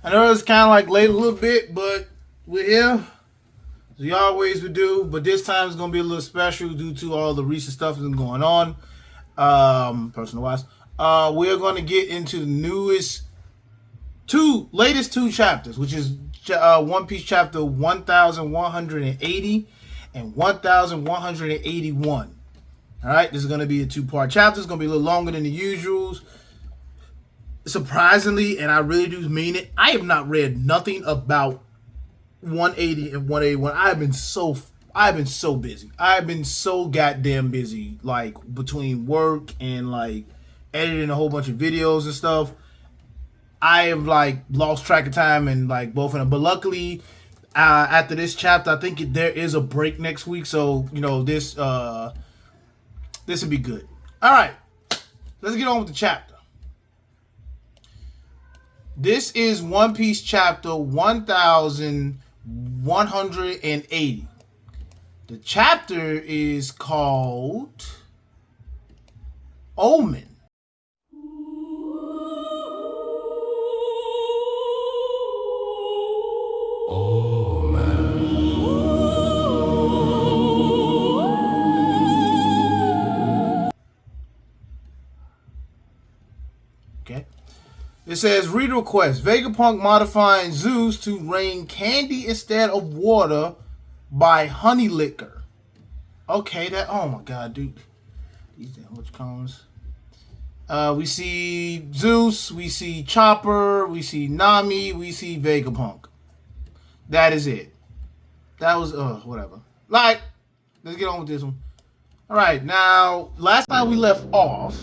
I know it's kind of like late a little bit, but we're here. As we always would do, but this time it's going to be a little special due to all the recent stuff that's been going on, personal wise. We're going to get into the latest two chapters, which is One Piece chapter 1180 and 1181. All right, this is going to be a two-part chapter. It's going to be a little longer than the usuals. Surprisingly, and I really do mean it, I have not read nothing about 180 and 181. I've been so busy. I've been so goddamn busy, like between work and like editing a whole bunch of videos and stuff. I have like lost track of time and like both of them. But luckily, after this chapter, I think there is a break next week, so you know this will be good. All right, let's get on with the chapter. This is One Piece chapter 1180. The chapter is called Omen. Okay. It says, read request. Vegapunk modifying Zeus to rain candy instead of water by honey liquor. Okay, oh my god, dude. These damn which comes. We see Zeus, we see Chopper, we see Nami, we see Vegapunk. That is it. That was, whatever. Like, let's get on with this one. Alright, now, last time we left off,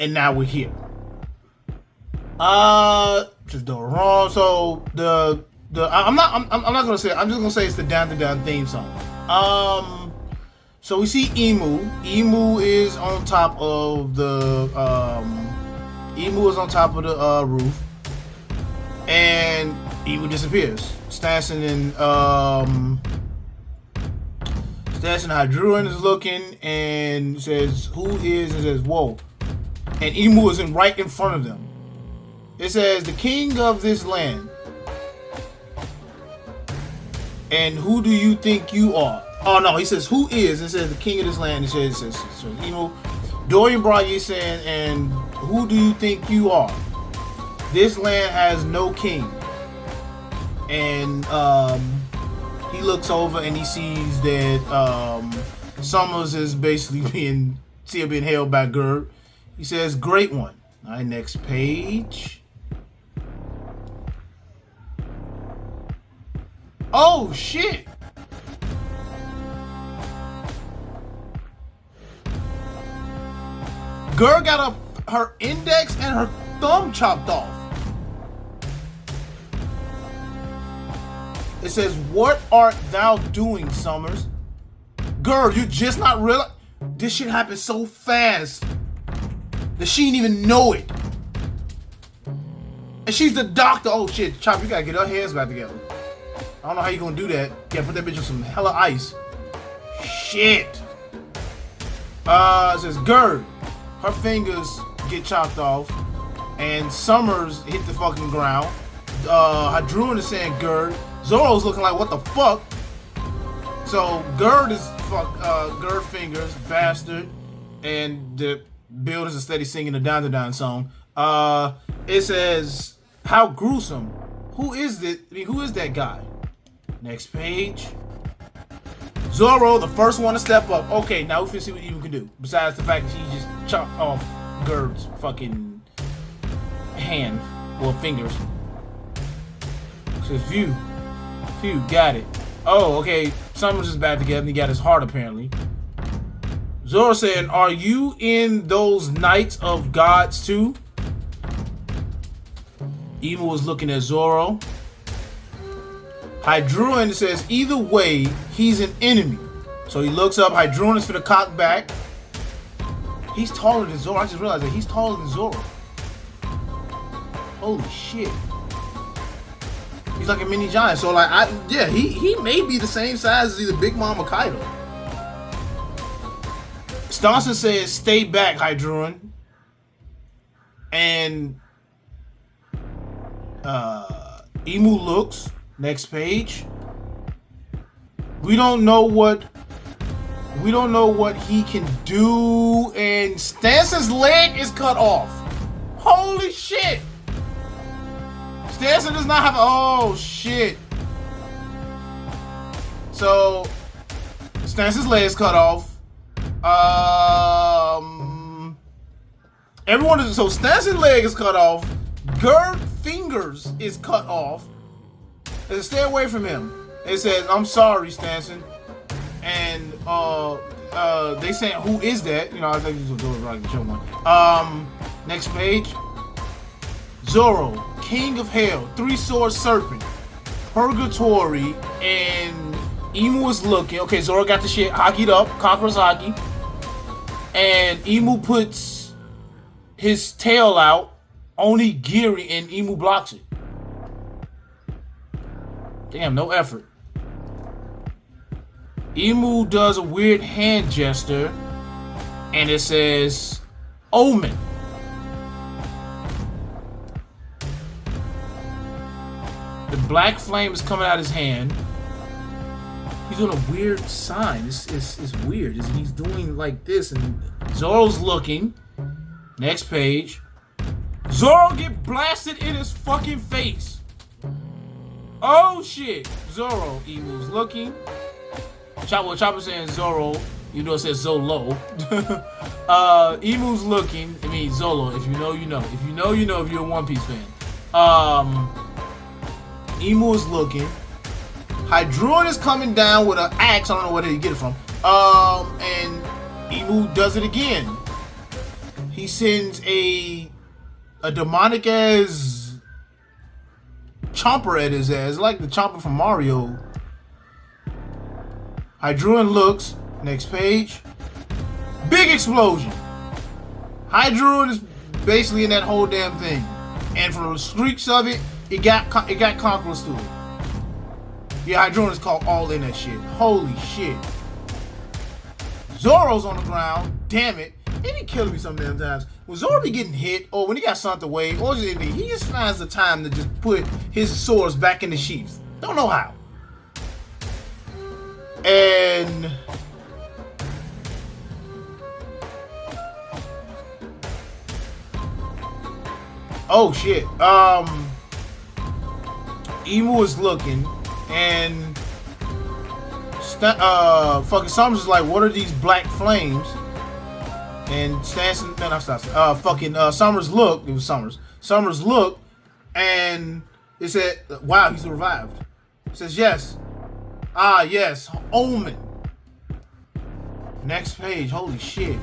and now we're here. Just doing wrong. So I'm not gonna say. I'm just gonna say it's the Down to Down theme song. So we see Imu. Imu is on top of the roof, and Imu disappears. Stanson and Hydruin is looking and says, "Who is?" and says, "Whoa." And Imu is right in front of them. It says, the king of this land. And who do you think you are? Oh no, he says, who is? It says, the king of this land. It says so Imu. Dorian Braille saying, and who do you think you are? This land has no king. And he looks over and he sees that Summers is basically being held by Gerd. He says, great one. All right, next page. Oh, shit. Girl got her index and her thumb chopped off. It says, what art thou doing, Summers? Girl, you just not realize this shit happened so fast that she didn't even know it. And she's the doctor. Oh shit, Chop, you gotta get her hands back together. I don't know how you gonna do that. Yeah, put that bitch on some hella ice. Shit. It says Gerd. Her fingers get chopped off. And Summers hit the fucking ground. Hadruin is saying Gerd. Zoro's looking like, what the fuck? So Gerd is Gerd fingers, bastard. And the builders are steady singing the Down to Down song. It says, how gruesome. Who is this? I mean, who is that guy? Next page. Zoro, the first one to step up. Okay, now we can see what Imu can do. Besides the fact that he just chopped off Gerd's fucking hand or fingers. It says view. Phew, got it. Oh, okay. Summers is back together and he got his heart apparently. Zoro saying, are you in those Knights of Gods too? Imu is looking at Zoro. Hydruin says, either way, he's an enemy. So he looks up. Hydruin is for the cock back. He's taller than Zoro. I just realized that he's taller than Zoro. Holy shit. He's like a mini giant. So like, he may be the same size as either Big Mom or Kaido. Staunton says, stay back, Hydruin. And Imu looks. Next page. We don't know what he can do, and Stanson's leg is cut off. Holy shit! Stanson does not have. Oh shit! So Stanson's leg is cut off. So Stanson's leg is cut off. Gerd fingers is cut off. They stay away from him. It says, I'm sorry, Stanson. And they saying, who is that? You know, I think this will do it right. Show one. Next page. Zoro, King of Hell, Three-Sword Serpent, Purgatory, and Imu is looking. Okay, Zoro got the shit hockeyed up, Conqueror's Hockey. And Imu puts his tail out, Onigiri, and Imu blocks it. Damn, no effort. Imu does a weird hand gesture, and it says, Omen. The black flame is coming out his hand. He's doing a weird sign. It's weird. He's doing like this, and Zoro's looking. Next page. Zoro get blasted in his fucking face. Oh shit! Zoro, Imu's looking. Chopper saying Zoro, you know it says Zolo. Imu's looking. I mean Zolo. If you know, you know. If you know, you know. If you're a One Piece fan. Imu is looking. Hydruin is coming down with an axe. I don't know where did he get it from. And Imu does it again. He sends a demonic ass chomper at his ass, like the chomper from Mario. Hydruin looks. Next page. Big explosion. Hydruin is basically in that whole damn thing, and from the streaks of it, it got Conquerors to it. Yeah, Hydruin is called all in that shit. Holy shit. Zoro's on the ground. Damn it. He be killing me some damn times. When Zoro be getting hit, or when he got sent away, or just anything, he just finds the time to just put his swords back in the sheath. Don't know how. And oh shit. Imu is looking, and fucking Summers is like, what are these black flames? And Stanson, no, not Stanson. Summers looked. It was Summers. Summers looked, and it said, "Wow, he's revived." It says, "Yes, yes, Omen." Next page. Holy shit.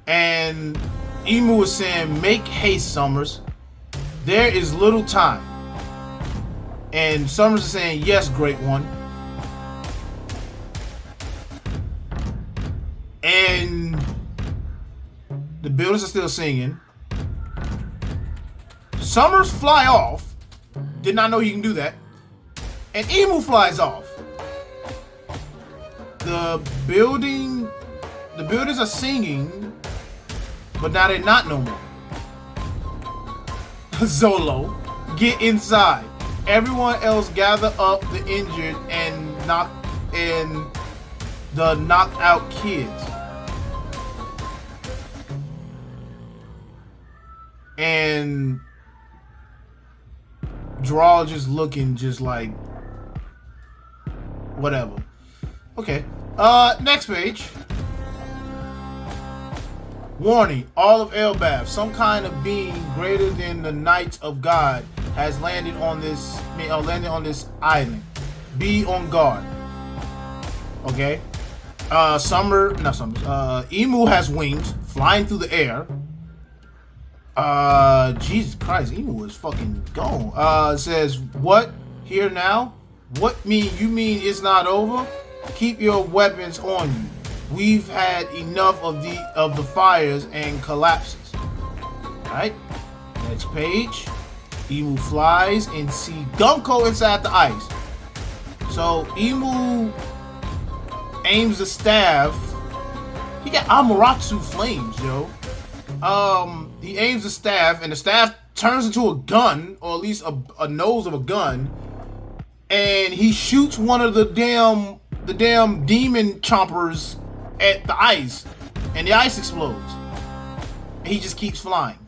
And Imu is saying, "Make haste, Summers. There is little time." And Summers is saying, "Yes, Great One." And the buildings are still singing. Summers fly off. Did not know he can do that. And Imu flies off. The buildings are singing, but now they're not no more. Zolo, get inside. Everyone else gather up the injured and the knocked out kids. And Draw just looking just like whatever. Okay. Next page. Warning, all of Elbaf, some kind of being greater than the Knights of God has landed on this island. Be on guard. Okay. Imu has wings, flying through the air. Jesus Christ, Emu is fucking gone. It says, what? Here now? What you mean it's not over? Keep your weapons on you. We've had enough of the fires and collapses. Alright. Next page. Emu flies and see Gunko inside the ice. So Emu aims the staff. He got Amaterasu flames, yo. He aims the staff, and the staff turns into a gun, or at least a nose of a gun, and he shoots one of the damn demon chompers at the ice, and the ice explodes. And he just keeps flying.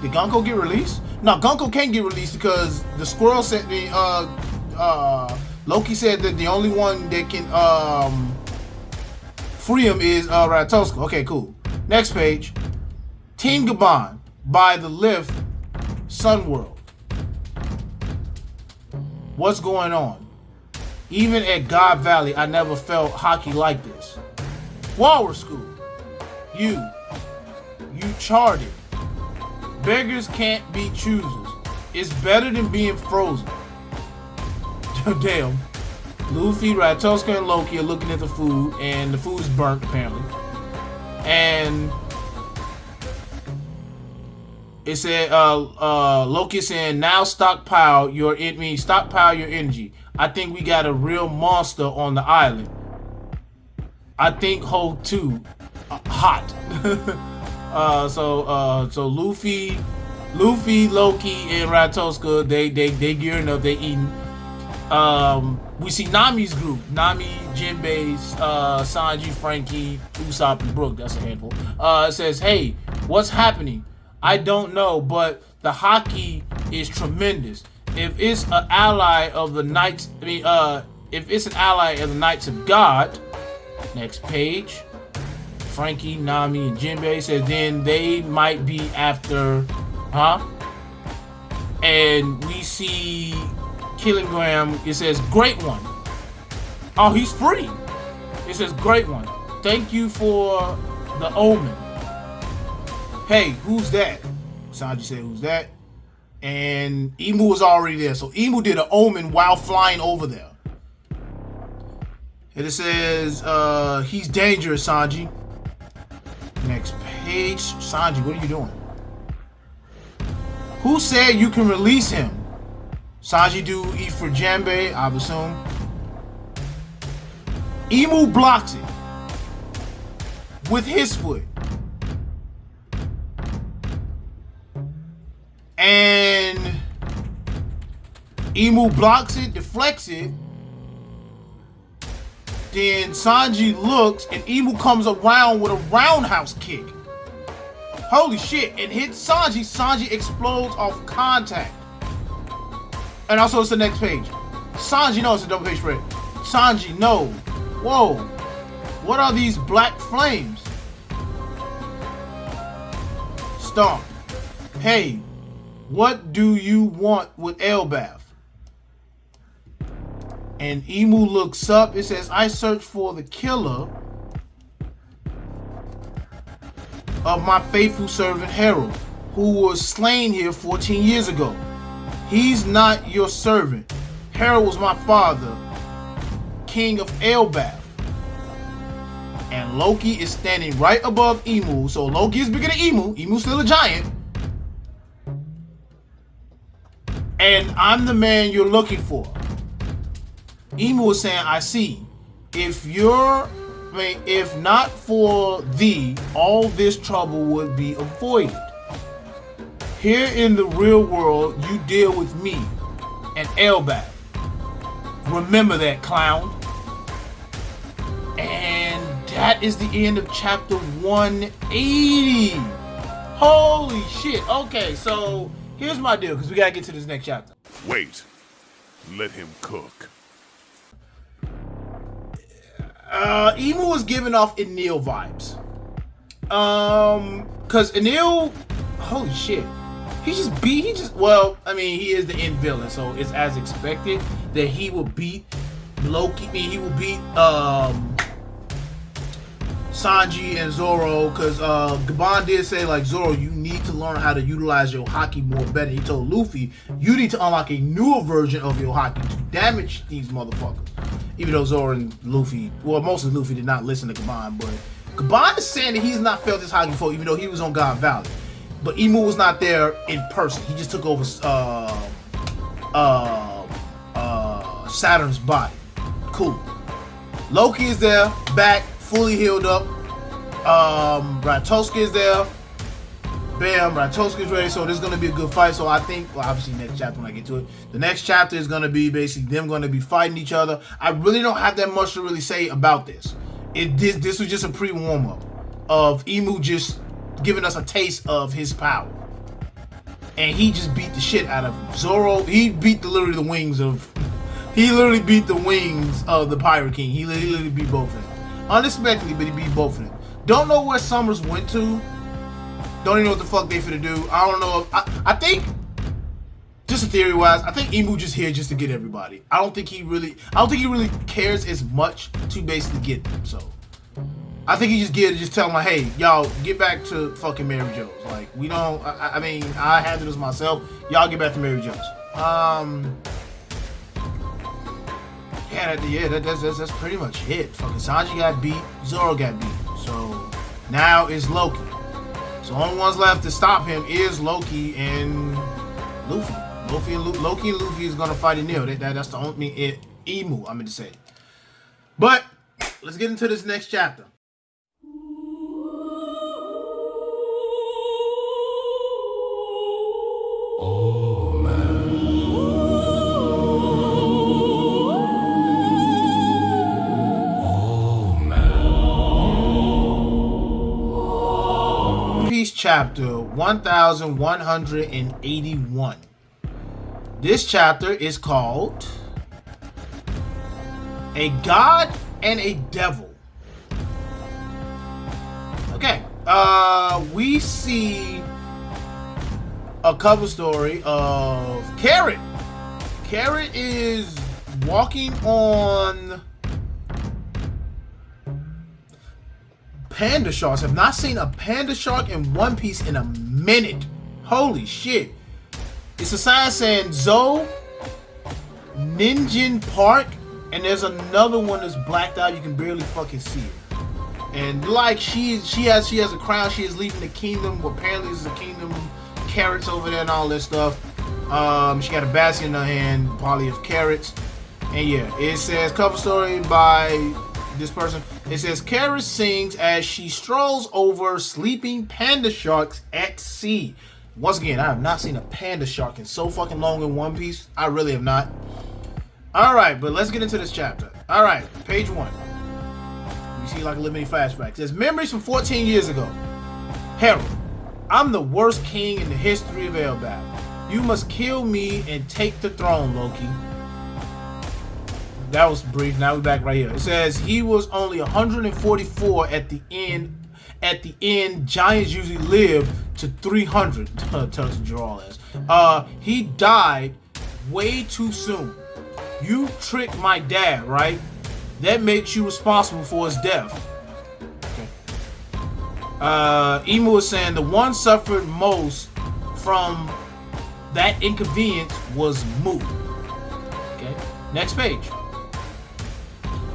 Did Gunko get released? No, Gunko can't get released because the squirrel said Loki said that the only one that can free him is Ratatoska. Okay, cool. Next page. Team Gaban by the lift Sunworld. What's going on? Even at God Valley, I never felt hockey like this. Walrus School. You charted. Beggars can't be choosers. It's better than being frozen. Damn. Luffy, Ratatoska, and Loki are looking at the food, and the food is burnt apparently. And it said, Loki saying, now stockpile your energy. I think we got a real monster on the island. I think Ho too. Hot. So Luffy, Loki, and Ratatoska, they gearing up, they eating. We see Nami's group. Nami, Jinbei, Sanji, Frankie, Usopp, and Brook. That's a handful. It says, hey, what's happening? I don't know, but the hockey is tremendous. If it's an ally of the Knights, if it's an ally of the Knights of God, next page, Frankie, Nami, and Jinbei says, then they might be after, and we see Kilogram, it says, great one. Oh, he's free. It says, great one. Thank you for the omen. Hey, who's that? Sanji said, who's that? And Emu was already there. So Emu did an omen while flying over there. And it says, he's dangerous, Sanji. Next page. Sanji, what are you doing? Who said you can release him? Sanji do eat for Janbei, I assume. Emu blocks it with his foot. And Emu blocks it, deflects it. Then Sanji looks and Emu comes around with a roundhouse kick. Holy shit, and hits Sanji. Sanji explodes off contact. And also it's the next page. Sanji, no, it's a double page spread. Sanji, no. Whoa. What are these black flames? Stomp. Hey, what do you want with Elbaf? And Emu looks up. It says, I search for the killer of my faithful servant Harold, who was slain here 14 years ago. He's not your servant. Harold was my father, king of Elbaf. And Loki is standing right above Emu. So Loki is bigger than Emu. Emu's still a giant. And I'm the man you're looking for. Emu is saying, I see. If not for thee, all this trouble would be avoided. Here in the real world, you deal with me and Elbaf. Remember that, clown. And that is the end of chapter 180. Holy shit. Okay, so here's my deal, because we gotta get to this next chapter. Wait. Let him cook. Emu is giving off Enil vibes. Cause Enil, holy shit. He is the end villain, so it's as expected that he will beat Loki. He will beat Sanji and Zoro, because Gabon did say, like, Zoro, you need to learn how to utilize your haki more better. He told Luffy, you need to unlock a newer version of your haki to damage these motherfuckers. Even though Zoro and Luffy, well, mostly Luffy did not listen to Gabon, but Gabon is saying that he's not felt his haki before, even though he was on God Valley. But Imu was not there in person. He just took over Saturn's body. Cool. Loki is there, back, fully healed up. Ratosuke is there. Bam, Ratosuke is ready. So this is going to be a good fight. So I think, well, obviously next chapter when I get to it. The next chapter is going to be basically them going to be fighting each other. I really don't have that much to really say about this. This was just a pre-warm-up of Imu just giving us a taste of his power. And he just beat the shit out of him. Zoro, he beat literally the wings of the Pirate King. He literally beat both of them. Unexpectedly, but he beat both of them. Don't know where Summers went to. Don't even know what the fuck they finna do. I don't know. I think, just a theory wise, I think Imu just here just to get everybody. I don't think he really cares as much to basically get them. So I think he just get to just tell them, like, hey, y'all get back to fucking Mary Jo's. Like, we don't. I mean, I handle this myself. Y'all get back to Mary Jo's. That's pretty much it. Fucking Sanji got beat. Zoro got beat. So now it's Loki. So only ones left to stop him is Loki and Luffy. Loki and Luffy is gonna fight in there. That's the only thing. Imu, I meant to say. But let's get into this next chapter. Oh man. Chapter 1181. This chapter is called A God and a Devil. Okay, we see a cover story of Carrot. Carrot is walking on panda sharks. I've not seen a panda shark in One Piece in a minute. Holy shit. It's a sign saying Zo Ninjin Park, and there's another one that's blacked out. You can barely fucking see it. And like she has a crown. She is leaving the kingdom. Well, apparently this is a kingdom. Carrots over there and all that stuff. She got a basket in her hand, probably of carrots. And yeah, it says cover story by this person. It says Carrot sings as she strolls over sleeping panda sharks at sea. Once again, I have not seen a panda shark in so fucking long in One Piece. I really have not. Alright, but let's get into this chapter. Alright, page 1. You see like a little mini flashback. It says memories from 14 years ago. Herald, I'm the worst king in the history of Elbaf. You must kill me and take the throne, Loki. That was brief. Now we're back right here. It says he was only 144 at the end. At the end, giants usually live to 300. Tells Jarl as. He died way too soon. You tricked my dad, right? That makes you responsible for his death. Okay. Imu is saying the one suffered most from that inconvenience was Mu. Okay. Next page.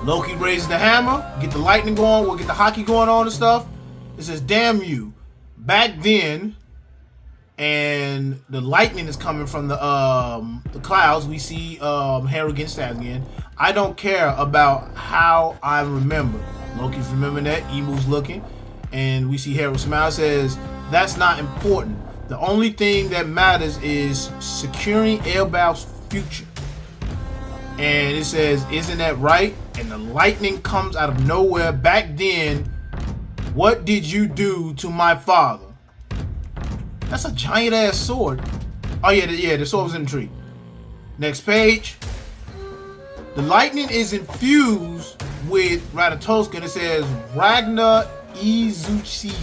Loki raises the hammer, get the lightning going, we'll get the haki going on and stuff. It says, damn you. Back then, and the lightning is coming from the clouds. We see Harold getting stabbed again. I don't care about how I remember. Loki's remembering that. Imu's looking. And we see Harold smile. Says, that's not important. The only thing that matters is securing Elbaf's future. And it says, isn't that right? And the lightning comes out of nowhere. Back then, what did you do to my father? That's a giant ass sword. Oh yeah, the sword was in the tree. Next page. The lightning is infused with Ratatoska, and it says Ragnar Izuchi,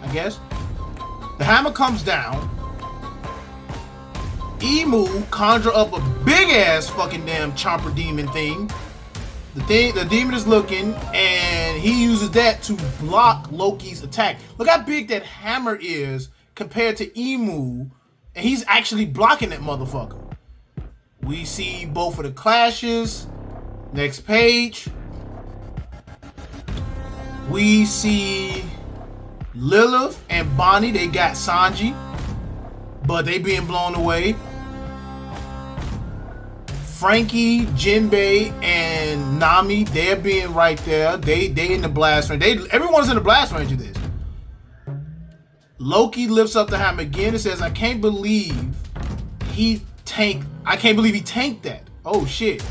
I guess. The hammer comes down. Imu conjure up a big ass fucking damn chomper demon thing The demon is looking, and he uses that to block Loki's attack. Look how big that hammer is compared to IMU, and he's actually blocking that motherfucker. We see both of the clashes. Next page. We see Lilith and Bonnie. They got Sanji, but they being blown away. Frankie, Jinbei, and Nami, they're being right there. They in the blast range. Everyone's in the blast range of this. Loki lifts up the hammer again and says, I can't believe he tanked that. Oh shit.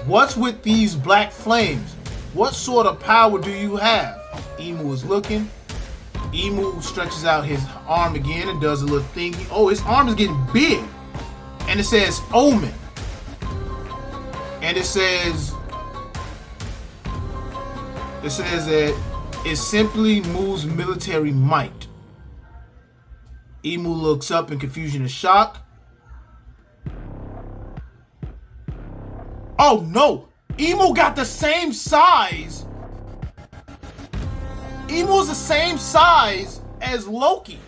What's with these black flames? What sort of power do you have? IMU is looking. IMU stretches out his arm again and does a little thingy. Oh, his arm is getting big. And it says Omen. And it says that it simply moves military might. IMU looks up in confusion and shock. Oh no! IMU got the same size. IMU is the same size as Loki.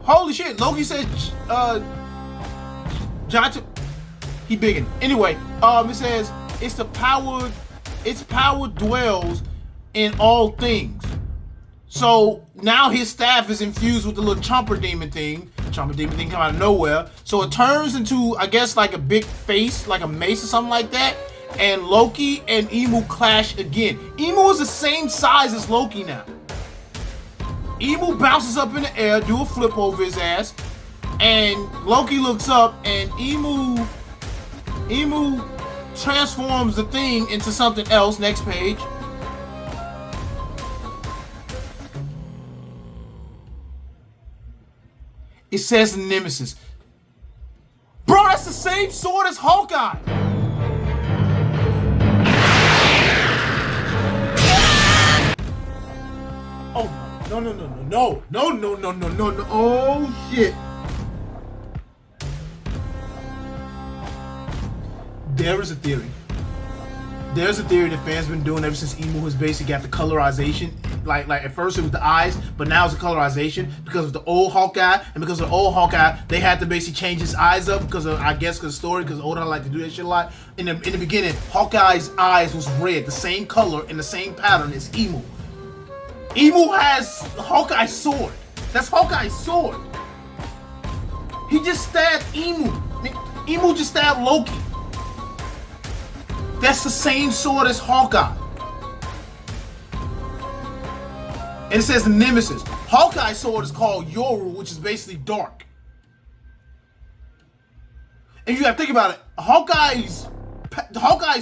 Holy shit! Loki said, Jonathan, he biggin'. Anyway, it says its power dwells in all things. So now his staff is infused with the little chomper demon thing. Chomper demon thing come out of nowhere. So it turns into, I guess, like a big face, like a mace or something like that. And Loki and IMU clash again. IMU is the same size as Loki now. IMU bounces up in the air, do a flip over his ass, and Loki looks up, and IMU transforms the thing into something else. Next page. It says Nemesis. Bro, that's the same sword as Hawkeye. Oh no. Oh shit. There is a theory. There's a theory that fans been doing ever since IMU has basically got the colorization. Like at first it was the eyes, but now it's the colorization because of the old Hawkeye, and because of the old Hawkeye, they had to basically change his eyes up because of, I guess, because story, because Oda like to do that shit a lot. In the beginning, Hawkeye's eyes was red, the same color and the same pattern as IMU. IMU has Hawkeye's sword. That's Hawkeye's sword. He just stabbed IMU. IMU just stabbed Loki. That's the same sword as Hawkeye. And it says the Nemesis. Hawkeye's sword is called Yoru, which is basically dark. And you gotta think about it. Hawkeye's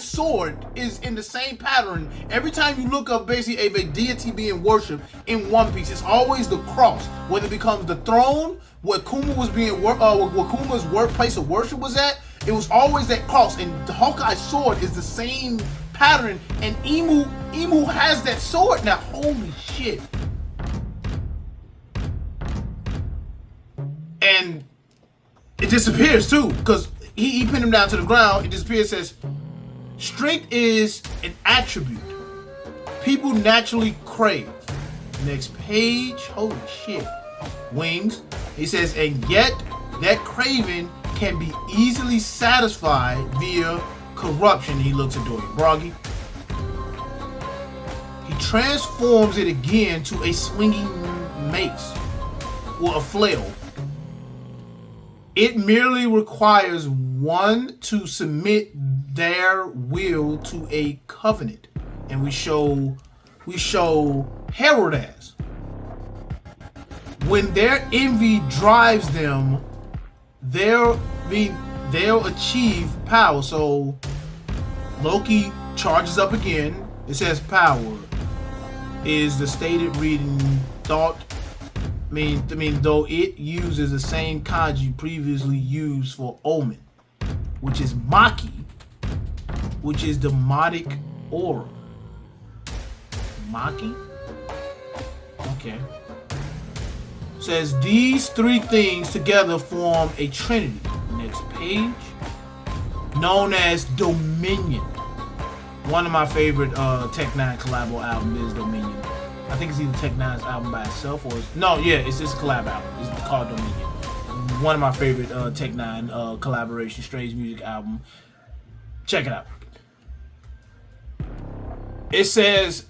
sword is in the same pattern. Every time you look up basically a deity being worshipped in One Piece, it's always the cross. Whether it becomes the throne, where Kuma was being where Kuma's place of worship was at, it was always that cross. And the Hawkeye's sword is the same pattern. And IMU has that sword now. Holy shit. And it disappears too, because he pinned him down to the ground. It disappears. Says, strength is an attribute people naturally crave. Next page. Holy shit. Wings. He says, and yet that craving can be easily satisfied via corruption. He looks at Dorian Broggy. He transforms it again to a swinging mace or a flail. It merely requires one to submit their will to a covenant. And we show Herald as. When their envy drives them, they'll achieve power. So Loki charges up again. It says power is the stated reading thought. I mean, though it uses the same kanji previously used for Omen, which is Maki, which is demonic aura. Maki? Okay. Says these three things together form a trinity. Next page. known as Dominion. One of my favorite Tech 9 collabo albums is Dominion. I think it's either Tech 9's album by itself or it's just a collab album. It's called Dominion. One of my favorite Tech 9 collaboration Strange Music album. Check it out. It says,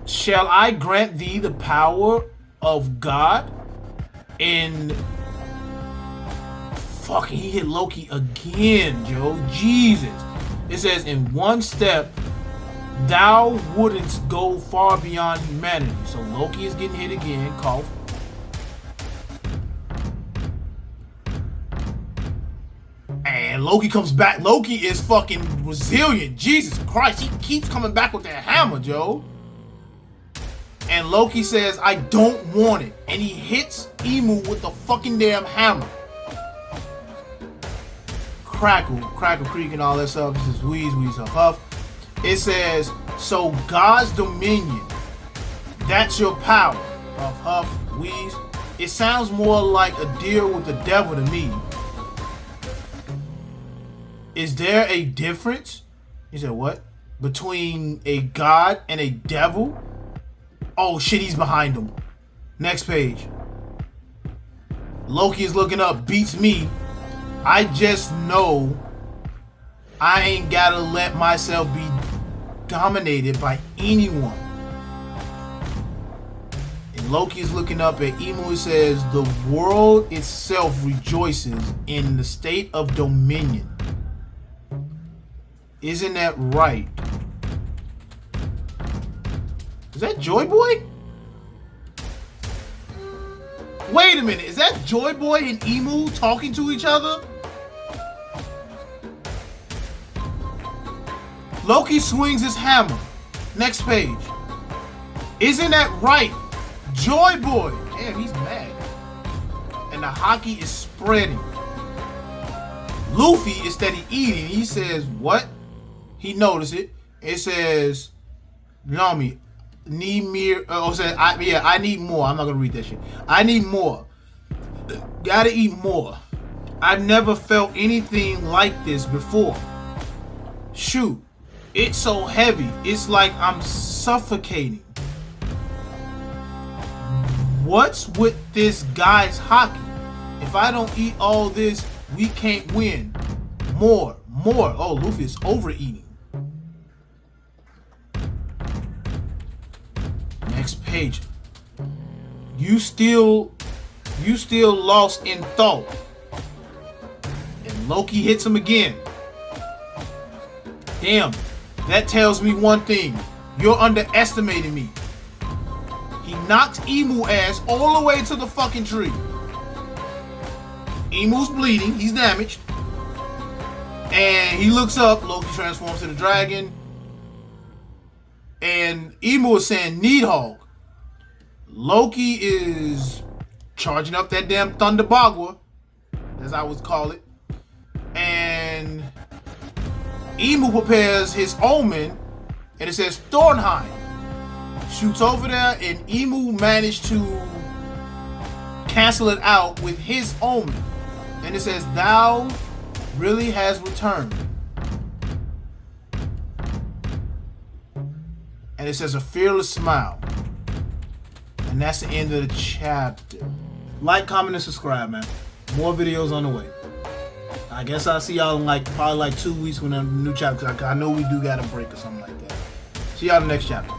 "Shall I grant thee the power of God?" And fucking, he hit Loki again, Joe. Jesus. It says, "In one step, thou wouldn't go far beyond humanity." So Loki is getting hit again. Cough. And Loki comes back. Loki is fucking resilient. Jesus Christ. He keeps coming back with that hammer, Joe. And Loki says, "I don't want it." And he hits Imu with the fucking damn hammer. Crackle Creek and all that stuff. This is Wheeze, Huff. It says, "So God's dominion, that's your power." Huff, Wheeze. It sounds more like a deal with the devil to me. Is there a difference? He said, what? Between a god and a devil? Oh shit, he's behind him. Next page. Loki is looking up, beats me. "I just know I ain't gotta let myself be dominated by anyone." And Loki is looking up at Imu. It says, "The world itself rejoices in the state of dominion." Isn't that right? Is that Joy Boy? Wait a minute, is that Joy Boy and Imu talking to each other? Loki swings his hammer. Next page. Isn't that right? Joy Boy. Damn, he's mad. And the hockey is spreading. Luffy is steady eating. He says, what? He noticed it. It says, Nami, need me. I need more. I'm not gonna read that shit. I need more. Gotta eat more. I've never felt anything like this before. Shoot, it's so heavy. It's like I'm suffocating. What's with this guy's hockey? If I don't eat all this, we can't win. More. Oh, Luffy is overeating. Next page. You still lost in thought. And Loki hits him again. Damn, that tells me one thing. You're underestimating me. He knocks Imu ass all the way to the fucking tree. Imu's bleeding, he's damaged. And he looks up, Loki transforms to the dragon. And Imu is saying, Needhog. Loki is charging up that damn Thunder Bagua, as I would call it. And Imu prepares his omen, and it says Thornheim. Shoots over there, and Imu managed to cancel it out with his omen. And it says, thou really has returned. And it says a fearless smile. And that's the end of the chapter. Like, comment, and subscribe, man. More videos on the way. I guess I'll see y'all in probably 2 weeks when a new chapter. I know we do got a break or something like that. See y'all in the next chapter.